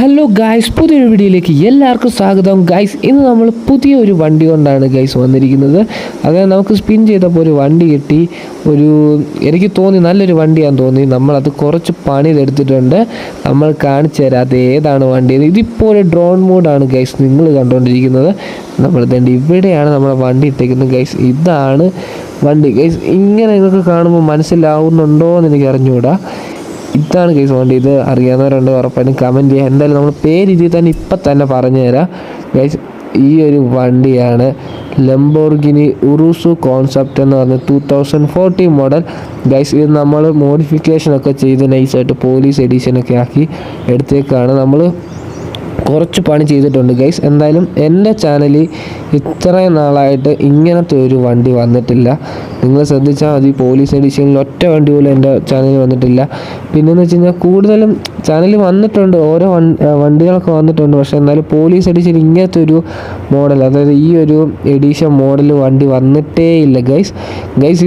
Hello guys, പുതിയൊരു വീഡിയോയിലേക്ക് എല്ലാവർക്കും സ്വാഗതം. ഗായ്സ്, ഇന്ന് നമ്മൾ പുതിയൊരു വണ്ടി കൊണ്ടാണ് ഗായ്സ് വന്നിരിക്കുന്നത്. അതായത് നമുക്ക് സ്പിൻ ചെയ്തപ്പോൾ ഒരു വണ്ടി കിട്ടി. എനിക്ക് തോന്നി നല്ലൊരു വണ്ടിയാണെന്ന് തോന്നി. നമ്മളത് കുറച്ച് പണിതെടുത്തിട്ടുണ്ട്. നമ്മൾ കാണിച്ചു തരാം അത് ഏതാണ് വണ്ടി. ഇതിപ്പോൾ ഒരു ഡ്രോൺ മോഡാണ് ഗായ്സ് നിങ്ങൾ കണ്ടുകൊണ്ടിരിക്കുന്നത്. നമ്മൾ ഇവിടെയാണ് നമ്മളെ വണ്ടി ഇട്ടേക്കുന്നത് ഗായ്സ്. ഇതാണ് വണ്ടി ഗായ്സ്. ഇങ്ങനെ ഇതൊക്കെ കാണുമ്പോൾ മനസ്സിലാവുന്നുണ്ടോ എന്ന് എനിക്ക് അറിഞ്ഞുകൂടാ. ഇതാണ് ഗൈസ് വണ്ടി. ഇത് അറിയാവുന്നവരുണ്ട് ഉറപ്പായിട്ടും കമൻറ്റ് ചെയ്യുക. എന്തായാലും നമ്മൾ പേര് ഇതിൽ തന്നെ ഇപ്പം തന്നെ പറഞ്ഞു തരാം ഗൈസ്. ഈ ഒരു വണ്ടിയാണ് ലംബോർഗിനി ഉറൂസു കോൺസെപ്റ്റ് എന്ന് പറഞ്ഞ 2014 മോഡൽ ഗൈസ്. ഇത് നമ്മൾ മോഡിഫിക്കേഷനൊക്കെ ചെയ്ത് നൈസായിട്ട് പോലീസ് എഡിഷനൊക്കെ ആക്കി എടുത്തേക്കാണ്. നമ്മൾ കുറച്ച് പണി ചെയ്തിട്ടുണ്ട് ഗൈസ്. എന്തായാലും എൻ്റെ ചാനലിൽ ഇത്രയും നാളായിട്ട് ഇങ്ങനത്തെ ഒരു വണ്ടി വന്നിട്ടില്ല. നിങ്ങൾ ശ്രദ്ധിച്ചാൽ മതി, പോലീസ് എഡിഷനിൽ ഒറ്റ വണ്ടി പോലും എൻ്റെ ചാനലിൽ വന്നിട്ടില്ല. പിന്നെയെന്ന് വെച്ച് കഴിഞ്ഞാൽ കൂടുതലും ചാനലിൽ വന്നിട്ടുണ്ട്, ഓരോ വണ്ടികളൊക്കെ വന്നിട്ടുണ്ട്. പക്ഷേ എന്നാലും പോലീസ് എഡിഷൻ ഇങ്ങനത്തെ ഒരു മോഡൽ, അതായത് ഈ ഒരു എഡിഷൻ മോഡൽ വണ്ടി വന്നിട്ടേ ഇല്ല ഗൈസ്.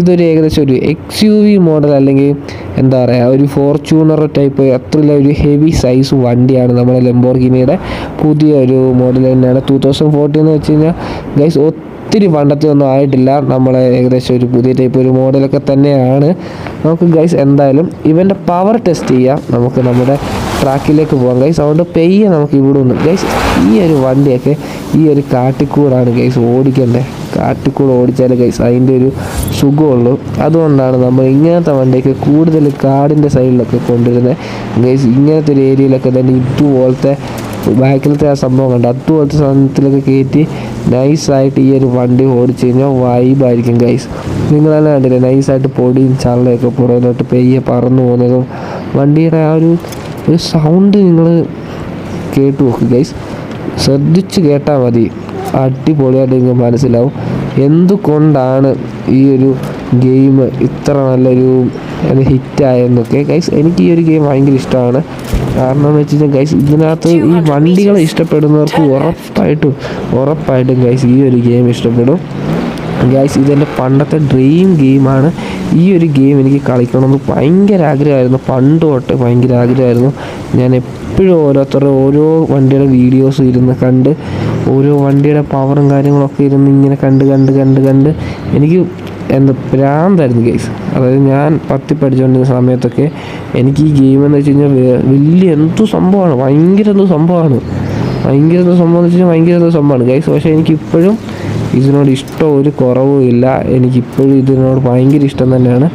ഇതൊരു ഏകദേശം ഒരു XUV മോഡൽ, അല്ലെങ്കിൽ എന്താ പറയുക, ഒരു ഫോർച്യൂണർ ടൈപ്പ് അത്രയുള്ള ഒരു ഹെവി സൈസ് വണ്ടിയാണ് നമ്മുടെ ലംബോർഗിനിയുടെ പുതിയ ഒരു മോഡൽ തന്നെയാണ്. 2014 എന്ന് വെച്ച് കഴിഞ്ഞാൽ ഗൈസ് ഒത്തിരി പണ്ടത്തെ ഒന്നും ആയിട്ടില്ല. നമ്മളെ ഏകദേശം ഒരു പുതിയ ടൈപ്പ് ഒരു മോഡലൊക്കെ തന്നെയാണ്. നമുക്ക് ഗൈസ് എന്തായാലും ഇവൻ്റെ പവർ ടെസ്റ്റ് ചെയ്യാം. നമുക്ക് നമ്മുടെ ട്രാക്കിലേക്ക് പോകാം ഗൈസ്. അതുകൊണ്ട് പെയ്യെ നമുക്ക് ഇവിടെ ഉണ്ട് ഗൈസ്. ഈ ഒരു വണ്ടിയൊക്കെ ഈ ഒരു കാട്ടിക്കൂടാണ് ഗൈസ് ഓടിക്കേണ്ടത്. കാട്ടിക്കൂടെ ഓടിച്ചാൽ ഗൈസ് അതിൻ്റെ ഒരു സുഖമുള്ളൂ. അതുകൊണ്ടാണ് നമ്മൾ ഇങ്ങനത്തെ വണ്ടിയൊക്കെ കൂടുതൽ കാടിൻ്റെ സൈഡിലൊക്കെ കൊണ്ടുവരുന്നത് ഗൈസ്. ഇങ്ങനത്തെ ഒരു ഏരിയയിലൊക്കെ തന്നെ ഇതുപോലത്തെ ബാക്കിലത്തെ ആ സംഭവം കണ്ട് അതുപോലത്തെ സാധനത്തിലൊക്കെ കയറ്റി നൈസായിട്ട് ഈ ഒരു വണ്ടി ഓടിച്ചു കഴിഞ്ഞാൽ വൈബായിരിക്കും ഗൈസ്. നിങ്ങളെല്ലാം കണ്ടില്ലേ, നൈസായിട്ട് പൊടിയും ചള്ളയൊക്കെ പുറകിലോട്ട് പെയ്യെ പറന്നു പോകുന്നതും വണ്ടിയുടെ ആ ഒരു സൗണ്ട് നിങ്ങൾ കേട്ടു നോക്കുക ഗൈസ്. ശ്രദ്ധിച്ച് കേട്ടാൽ മതി, അടിപൊളിയായിട്ട് നിങ്ങൾക്ക് മനസ്സിലാവും എന്തുകൊണ്ടാണ് ഈ ഒരു ഗെയിം ഇത്ര നല്ലൊരു ഹിറ്റായെന്നൊക്കെ ഗൈസ്. എനിക്ക് ഈ ഒരു ഗെയിം ഭയങ്കര ഇഷ്ടമാണ്. കാരണം എന്ന് വെച്ച് കഴിഞ്ഞാൽ ഗൈസ്, ഇതിനകത്ത് ഈ വണ്ടികളെ ഇഷ്ടപ്പെടുന്നവർക്ക് ഉറപ്പായിട്ടും ഗൈസ് ഈ ഒരു ഗെയിം ഇഷ്ടപ്പെടും ഗൈസ്. ഇതെൻ്റെ പണ്ടത്തെ ഡ്രീം ഗെയിമാണ്. ഈ ഒരു ഗെയിം എനിക്ക് കളിക്കണമെന്ന് ഭയങ്കര ആഗ്രഹമായിരുന്നു, പണ്ട് തൊട്ട് ഭയങ്കര ആഗ്രഹമായിരുന്നു. ഞാൻ എപ്പോഴും ഓരോ വണ്ടിയുടെ വീഡിയോസ് ഇരുന്ന് കണ്ട്, ഓരോ വണ്ടിയുടെ പവറും കാര്യങ്ങളൊക്കെ ഇരുന്ന് ഇങ്ങനെ കണ്ട് എനിക്ക് ഭ്രാന്തായിരുന്നു ഗൈസ്. അതായത് ഞാൻ 10 പഠിച്ചുകൊണ്ടിരുന്ന സമയത്തൊക്കെ എനിക്ക് ഈ ഗെയിം എന്ന് വെച്ച് കഴിഞ്ഞാൽ വലിയ ഭയങ്കര എന്തോ സംഭവമാണ് ഗൈസ്. പക്ഷേ എനിക്കിപ്പോഴും ഇതിനോട് ഇഷ്ടം ഒരു കുറവും ഇല്ല. എനിക്കിപ്പോഴും ഇതിനോട് ഭയങ്കര ഇഷ്ടം തന്നെയാണ്.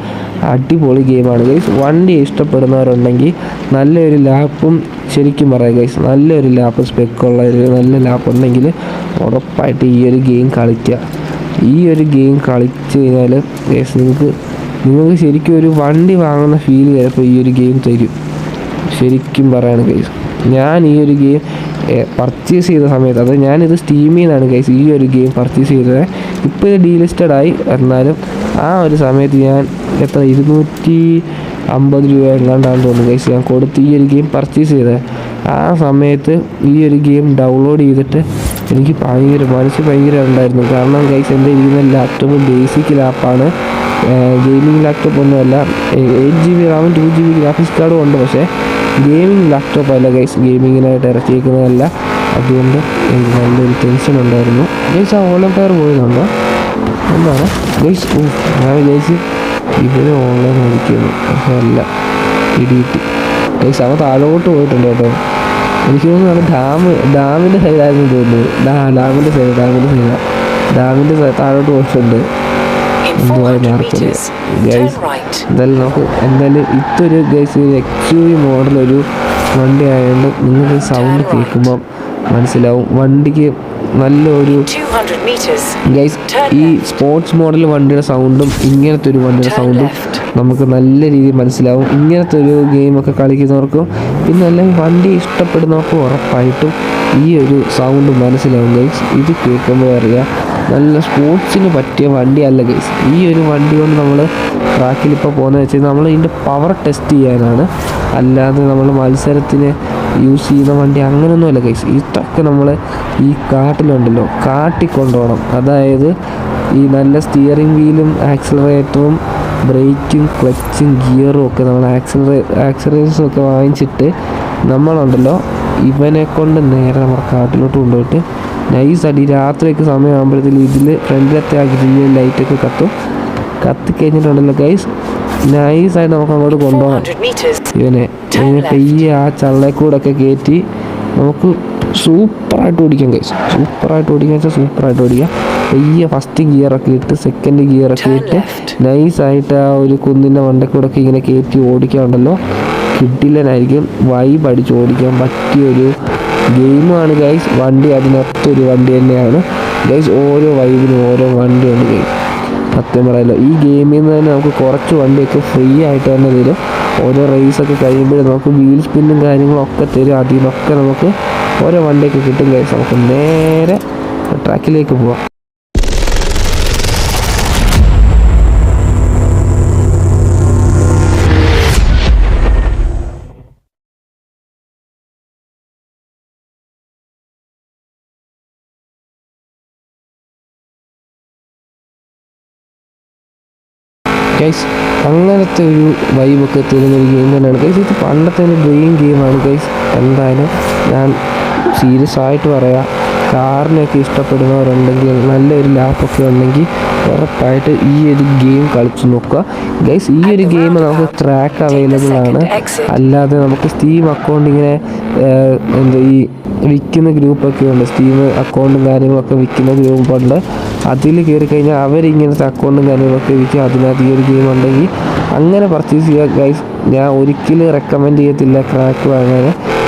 അടിപൊളി ഗെയിമാണ് ഗൈസ്. വണ്ടി ഇഷ്ടപ്പെടുന്നവരുണ്ടെങ്കിൽ നല്ലൊരു ലാപ്പും, ശരിക്കും പറയാം ഗൈസ്, നല്ലൊരു ലാപ്പ്, സ്പെക്കുള്ള ഒരു നല്ല ലാപ്പ് ഉണ്ടെങ്കിൽ ഉറപ്പായിട്ട് ഈ ഒരു ഗെയിം കളിക്കുക. ഈ ഒരു ഗെയിം കളിച്ച് കഴിഞ്ഞാൽ ഗൈസ് നിങ്ങൾക്ക് ശരിക്കും ഒരു വണ്ടി വാങ്ങുന്ന ഫീൽ ചിലപ്പോൾ ഈ ഒരു ഗെയിം തരും. ശരിക്കും പറയാണ് ഗൈസ്. ഞാൻ ഈ ഒരു ഗെയിം പർച്ചേസ് ചെയ്ത സമയത്ത്, അത് ഞാനിത് സ്റ്റീമിൽ നിന്നാണ് ഗൈസ് ഈ ഒരു ഗെയിം പർച്ചേസ് ചെയ്തത്. ഇപ്പോൾ ഇത് ഡീലിസ്റ്റഡായി. എന്നാലും ആ ഒരു സമയത്ത് ഞാൻ 250 രൂപ എങ്ങാണ്ടാണെന്ന് തോന്നുന്നു ഗൈസ് ഞാൻ കൊടുത്ത് ഈ ഒരു ഗെയിം പർച്ചേസ് ചെയ്തത്. ആ സമയത്ത് ഈ ഒരു ഗെയിം ഡൗൺലോഡ് ചെയ്തിട്ട് എനിക്ക് ഭയങ്കര ഉണ്ടായിരുന്നു. കാരണം ഗൈസ് എൻ്റെ ഇരിക്കുന്ന ലാപ്ടോപ്പ് ബേസിക് ലാപ്പാണ്, ഗെയിമിംഗ് ലാപ്ടോപ്പ് ഒന്നുമല്ല. 8GB റാമും 2GB ഗ്രാഫിക്സ് കാർഡും ഉണ്ട്. പക്ഷേ ഗെയിമിംഗ് ലാപ്ടോപ്പ് അല്ല ഗൈസ്, ഗെയിമിങ്ങിനായിട്ട് ഇറക്കിയിരിക്കുന്നതല്ല. അതുകൊണ്ട് എനിക്ക് നല്ലൊരു ടെൻഷൻ ഉണ്ടായിരുന്നു ഗൈസ്. ആ ഓൺലൈൻ ടയർ പോയതുണ്ടോ എന്താണ് ഗൈസ്? ഞാൻ വിചാരിച്ച് ഇവര് ഓൺലൈൻ മേടിക്കുന്നു, പക്ഷേ അല്ല, ഇടിയിട്ട് ഗൈസ്. അവ താഴോട്ട് പോയിട്ടുണ്ട് കേട്ടോ. എനിക്ക് തോന്നുന്നു ഡാമിൻ്റെ സൈഡായിരുന്നു തോന്നുന്നു. ഡാമിൻ്റെ താഴോട്ട് പോയിട്ടുണ്ട്. എന്തായാലും ഇതൊരു ഗൈസ് ഒരു XUV മോഡൽ ഒരു വണ്ടി ആയതുകൊണ്ട് നിങ്ങൾക്ക് സൗണ്ട് കേൾക്കുമ്പം മനസ്സിലാവും വണ്ടിക്ക് നല്ലൊരു ഗൈസ്. ഈ സ്പോർട്സ് മോഡൽ വണ്ടിയുടെ സൗണ്ടും ഇങ്ങനത്തെ ഒരു വണ്ടിയുടെ സൗണ്ടും നമുക്ക് നല്ല രീതിയിൽ മനസ്സിലാവും. ഇങ്ങനത്തെ ഒരു ഗെയിമൊക്കെ കളിക്കുന്നവർക്കും പിന്നെ അല്ലെങ്കിൽ വണ്ടി ഇഷ്ടപ്പെടുന്നവർക്കും ഉറപ്പായിട്ടും ഈ ഒരു സൗണ്ട് മനസ്സിലാവും ഗൈസ്. ഇത് കേൾക്കുമ്പോൾ അറിയാം നല്ല സ്പോർട്സിന് പറ്റിയ വണ്ടിയല്ല ഗൈസ്. ഈ ഒരു വണ്ടി കൊണ്ട് നമ്മൾ ട്രാക്കിലിപ്പോൾ പോകുന്നത് വെച്ച് കഴിഞ്ഞാൽ നമ്മൾ ഇതിൻ്റെ പവർ ടെസ്റ്റ് ചെയ്യാനാണ്, അല്ലാതെ നമ്മൾ മത്സരത്തിന് യൂസ് ചെയ്യുന്ന വണ്ടി അങ്ങനെയൊന്നുമല്ല ഗൈസ്. ഇതൊക്കെ നമ്മൾ ഈ കാട്ടിലുണ്ടല്ലോ, കാട്ടിക്കൊണ്ടുപോകണം. അതായത് ഈ നല്ല സ്റ്റിയറിംഗ് വീലും ആക്സിലറേറ്ററും ബ്രേക്കും ക്ലച്ചും ഗിയറും ഒക്കെ നമ്മൾ ആക്സിലറേറ്റേഴ്സും ഒക്കെ വാങ്ങിച്ചിട്ട് നമ്മളുണ്ടല്ലോ ഇവനെ കൊണ്ട് നേരെ നമ്മുടെ കാട്ടിലോട്ട് കൊണ്ടുപോയിട്ട് നൈസായിട്ട് ഈ രാത്രിയൊക്കെ സമയമാകുമ്പോഴത്തേക്കും ഇതിൽ ഫ്രണ്ടിലത്തെ ആ ഗ്രില്ലിൽ ലൈറ്റൊക്കെ കത്തിക്കഴിഞ്ഞിട്ടുണ്ടല്ലോ ഗൈസ്, നൈസായിട്ട് നമുക്ക് അങ്ങോട്ട് കൊണ്ടുപോകാം ഇവനെ. പെയ്യെ ആ ചള്ളേക്കൂടൊക്കെ കയറ്റി നമുക്ക് സൂപ്പറായിട്ട് ഓടിക്കാം ഗൈസ്. സൂപ്പറായിട്ട് ഓടിക്കാൻ വെച്ചാൽ സൂപ്പറായിട്ട് ഓടിക്കാം. പെയ്യെ ഫസ്റ്റ് ഗിയറൊക്കെ ഇട്ട് സെക്കൻഡ് ഗിയറൊക്കെ ഇട്ട് നൈസായിട്ട് ആ ഒരു കുന്നിൻ്റെ മണ്ടക്കൂടൊക്കെ ഇങ്ങനെ കയറ്റി ഓടിക്കാറുണ്ടല്ലോ, കിഡിലനായിരിക്കും. വൈബ് അടിച്ച് ഓടിക്കാൻ പറ്റിയൊരു ഗെയിമാണ് ഗൈസ്. വണ്ടി അതിനൊത്തൊരു വണ്ടി തന്നെയാണ് ഗൈസ്. ഓരോ വൈബിനും ഓരോ വണ്ടിയുണ്ട് ഗൈസ്. സത്യം പറയാമല്ലോ, ഈ ഗെയിമിൽ നിന്ന് തന്നെ നമുക്ക് കുറച്ച് വണ്ടിയൊക്കെ ഫ്രീ ആയിട്ട് തന്നെ തരും. ഓരോ റേസൊക്കെ കഴിയുമ്പോഴും നമുക്ക് വീൽ സ്പിന്നും കാര്യങ്ങളൊക്കെ തരും. അതിൽ നിന്നൊക്കെ നമുക്ക് ഓരോ വണ്ടിയൊക്കെ കിട്ടും ഗൈസ്. നമുക്ക് നേരെ ട്രാക്കിലേക്ക് പോവാം. ഗൈസ് അങ്ങനത്തെ ഒരു വൈബൊക്കെ തരുന്നൊരു ഗെയിം തന്നെയാണ് ഗൈസ്. ഇത് പണ്ടത്തെ ഒരു ഡ്രീം ഗെയിമാണ് ഗൈസ്. എന്തായാലും ഞാൻ സീരിയസ് ആയിട്ട് പറയാം, കാറിനൊക്കെ ഇഷ്ടപ്പെടുന്നവരുണ്ടെങ്കിൽ നല്ലൊരു ലാപ്പൊക്കെ ഉണ്ടെങ്കിൽ ഉറപ്പായിട്ട് ഈ ഒരു ഗെയിം കളിച്ച് നോക്കുക ഗൈസ്. ഈ ഒരു ഗെയിം നമുക്ക് ട്രാക്ക് അവൈലബിൾ ആണ്. അല്ലാതെ നമുക്ക് സ്റ്റീം അക്കൗണ്ട് ഇങ്ങനെ ഈ വിൽക്കുന്ന ഗ്രൂപ്പൊക്കെ ഉണ്ട്. സ്റ്റീം അക്കൗണ്ടും കാര്യങ്ങളൊക്കെ വിൽക്കുന്ന ഗ്രൂപ്പുണ്ട്. അതിൽ കയറി കഴിഞ്ഞാൽ അവരിങ്ങനത്തെ അക്കൗണ്ടും കാര്യങ്ങളൊക്കെ വിൽക്കും. അതിനകത്ത് ഈ ഒരു ഗെയിം ഉണ്ടെങ്കിൽ അങ്ങനെ പർച്ചേസ് ചെയ്യുക ഗൈസ്. ഞാൻ ഒരിക്കലും റെക്കമെൻഡ് ചെയ്യത്തില്ല ക്രാക്ക് വാങ്ങാൻ.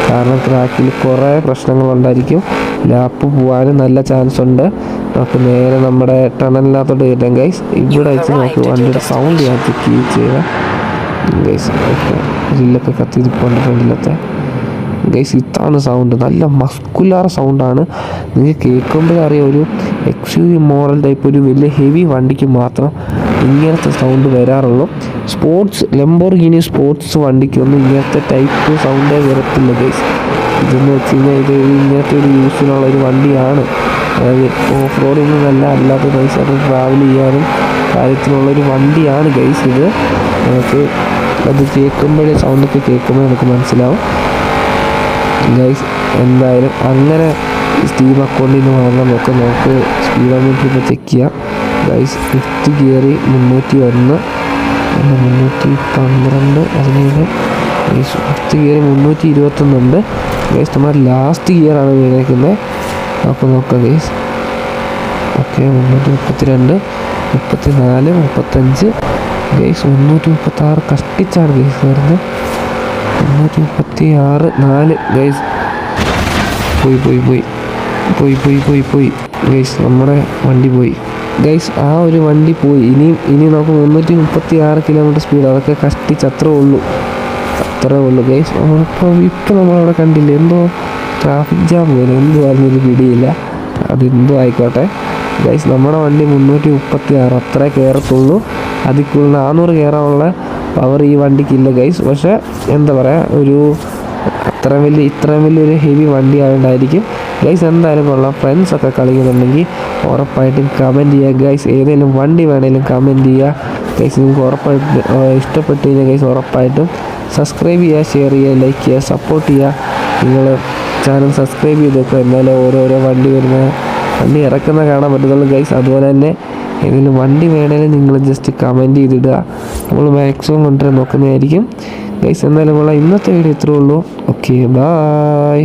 കാരണം ക്രാക്കിൽ കുറേ പ്രശ്നങ്ങളുണ്ടായിരിക്കും. ലാപ്പ് പോകാനും നല്ല ചാൻസ് ഉണ്ട്. നമുക്ക് നേരെ നമ്മുടെ ടണലിനകത്തോട്ട് കയറ്റാം ഗൈസ്. ഇവിടെ വെച്ച് നമുക്ക് വണ്ടിയുടെ സൗണ്ട് ഞാൻ ചെക്ക് ചെയ്യാം ഗൈസ്. ഓക്കെ, ഗ്രില്ലൊക്കെ കത്തിരിപ്പുണ്ട് ഫ്രണ്ടിലത്തെ ഗൈസ്. ഇതാണ് സൗണ്ട്, നല്ല മസ്കുലാർ സൗണ്ടാണ്. നിങ്ങൾക്ക് കേൾക്കുമ്പോഴറിയാം ഒരു XUV മോഡൽ ടൈപ്പ് ഒരു വലിയ ഹെവി വണ്ടിക്ക് മാത്രം ഇങ്ങനത്തെ സൗണ്ട് വരാറുള്ളൂ. ലംബോർഗിനി സ്പോർട്സ് വണ്ടിക്കൊന്നും ഇങ്ങനത്തെ ടൈപ്പ് സൗണ്ടേ വരത്തില്ല ഗൈസ്. ഇതെന്ന് വെച്ച് കഴിഞ്ഞാൽ ഇത് ഇങ്ങനത്തെ ഒരു യൂസിനുള്ള ഒരു വണ്ടിയാണ്. അതായത് ഓഫ് റോഡിൽ നല്ല അല്ലാത്ത നൈസായിട്ട് ട്രാവൽ ചെയ്യാനും കാര്യത്തിനുള്ളൊരു വണ്ടിയാണ് ഗൈസ് ഇത്. നമുക്ക് അത് കേൾക്കുമ്പോഴേ സൗണ്ടൊക്കെ കേൾക്കുമ്പോൾ നമുക്ക് മനസ്സിലാവും ഗൈസ്. എന്തായാലും അങ്ങനെ സ്റ്റീം അക്കൗണ്ടിൽ നിന്ന് വാങ്ങാൻ നോക്കാം. നമുക്ക് സ്പീഡോമീറ്റർ ഇപ്പോൾ ചെക്ക് ചെയ്യാം ഗൈസ്. 5th ഗിയറിൽ 301, 312, അതിന് ഗൈസ് 5th ഗിയറിൽ 321 ഉണ്ട് ഗൈസ്. നമ്മുടെ ലാസ്റ്റ് ഗിയറാണ് വീണേക്കുന്നത്. അപ്പോൾ നോക്കാം ഗൈസ്. Okay, 332, 34, 35 guys. 336 കഷ്ടിച്ചാണ് ഗൈസ് വരുന്നത്. 336, 4 ഗൈസ്. പോയി ഗൈസ്. നമ്മുടെ വണ്ടി പോയി ഗൈസ്. ആ ഒരു വണ്ടി പോയി. ഇനി നമുക്ക് 336 കിലോമീറ്റർ സ്പീഡ്, അതൊക്കെ കഷ്ടിച്ച് അത്രേ ഉള്ളൂ ഗൈസ്. ഇപ്പോൾ നമ്മളവിടെ കണ്ടില്ല, എന്തോ ട്രാഫിക് ജാം പോലെ എന്തോ ആയിരുന്നൊരു പിടിയില്ല. അതെന്തോ ആയിക്കോട്ടെ ഗൈസ്. നമ്മുടെ വണ്ടി 336 അത്രേ കയറത്തുള്ളൂ. അതിൽ കൂടുതൽ 400 കയറാനുള്ള പവർ ഈ വണ്ടിക്കില്ല ഗൈസ്. പക്ഷേ എന്താ പറയുക, ഇത്രയും വലിയൊരു ഹെവി വണ്ടി ആയതുകൊണ്ടായിരിക്കും ഗൈസ്. എന്തായാലും കൊള്ളാം. ഫ്രണ്ട്സൊക്കെ കളിക്കുന്നുണ്ടെങ്കിൽ ഉറപ്പായിട്ടും കമൻറ്റ് ചെയ്യുക ഗൈസ്. ഏതെങ്കിലും വണ്ടി വേണമെങ്കിലും കമൻറ്റ് ചെയ്യുക ഗൈസ്. നിങ്ങൾക്ക് ഉറപ്പായിട്ട് ഇഷ്ടപ്പെട്ട് കഴിഞ്ഞാൽ ഗൈസ് ഉറപ്പായിട്ടും സബ്സ്ക്രൈബ് ചെയ്യുക, ഷെയർ ചെയ്യുക, ലൈക്ക് ചെയ്യുക, സപ്പോർട്ട് ചെയ്യുക. നിങ്ങൾ ചാനൽ സബ്സ്ക്രൈബ് ചെയ്തൊക്കെ എന്നാലും ഓരോരോ വണ്ടി ഇറക്കുന്ന കാണാൻ പറ്റത്തുള്ളൂ ഗൈസ്. അതുപോലെ തന്നെ ഏതെങ്കിലും വണ്ടി വേണമെങ്കിലും നിങ്ങൾ ജസ്റ്റ് കമൻറ്റ് ചെയ്തിടുക. നമ്മൾ മാക്സിമം കൊണ്ടുവരാൻ നോക്കുന്നതായിരിക്കും ഗൈസ്. എന്തായാലും കൊള്ളാം. ഇന്നത്തെ വീഡിയോ ഇത്രേ ഉള്ളൂ. Okay, by.